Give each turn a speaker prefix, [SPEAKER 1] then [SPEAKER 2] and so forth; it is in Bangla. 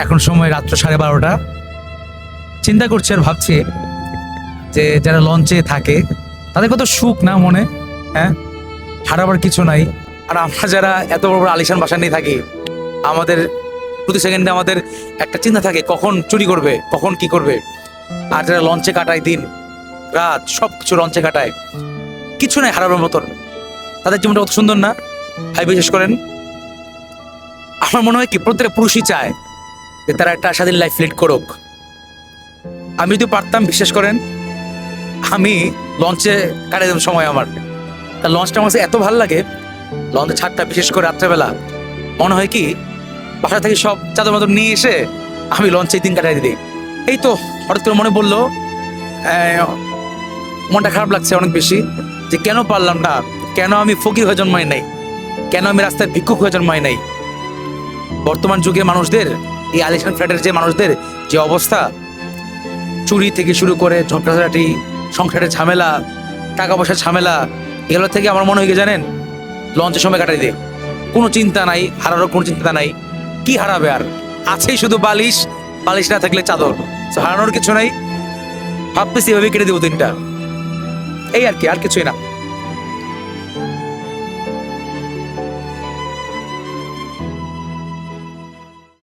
[SPEAKER 1] এখন সময় রাত্র 12:30। চিন্তা করছি আর ভাবছি যে যারা লঞ্চে থাকে তাদের কত সুখ না মনে। হ্যাঁ, হারাবার কিছু নাই। আর আমরা যারা এত বড় বড় আলিশান বাসা নিয়ে থাকি, আমাদের প্রতি সেকেন্ডে আমাদের একটা চিন্তা থাকে কখন চুরি করবে, কখন কি করবে। আর যারা লঞ্চে কাটায় দিন রাত, সব কিছু লঞ্চে কাটায়, কিছু নাই হারাবার মতন। তাদের জীবনটা কত সুন্দর না ভাই, বিশেষ করেন আমার মনে হয় কি প্রত্যেকটা পুরুষই চায় যে তারা একটা স্বাধীন লাইফ লিড করুক। আমি যদি পারতাম, বিশ্বাস করেন আমি লঞ্চে কাটাই দিতাম সময় আমার। তার লঞ্চটা আমার কাছে এত ভালো লাগে, লঞ্চের ছাদটা বিশেষ করে রাত্রেবেলা মনে হয় কি বাসা থেকে সব চাদর মাদর নিয়ে এসে আমি লঞ্চে দিন কাটাই দিই। এই তো হঠাৎ করে মনে বললো, মনটা খারাপ লাগছে অনেক বেশি যে কেন পারলাম না, কেন আমি ফকির হয়ে জন্মাই নাই, কেন আমি রাস্তায় ভিক্ষুক হয়ে জন্মাই নাই। বর্তমান যুগে মানুষদের, এই আলিশান ফ্ল্যাটের যে মানুষদের যে অবস্থা, চুরি থেকে শুরু করে ঝগড়াঝাটি, সংসারের ঝামেলা, টাকা পয়সার ঝামেলা, এগুলো থেকে আমার মনে হয় কি জানেন, লঞ্চের সময় কাটাই দে, কোনো চিন্তা নাই, হারানোর কোনো চিন্তা নাই। কি হারাবে আর, আছেই শুধু বালিশ, বালিশ না থাকলে চাদর, হারানোর কিছু নাই। ভাবতেছি এভাবে কেটে দেবো দিনটা, এই আর কি, আর কিছুই না।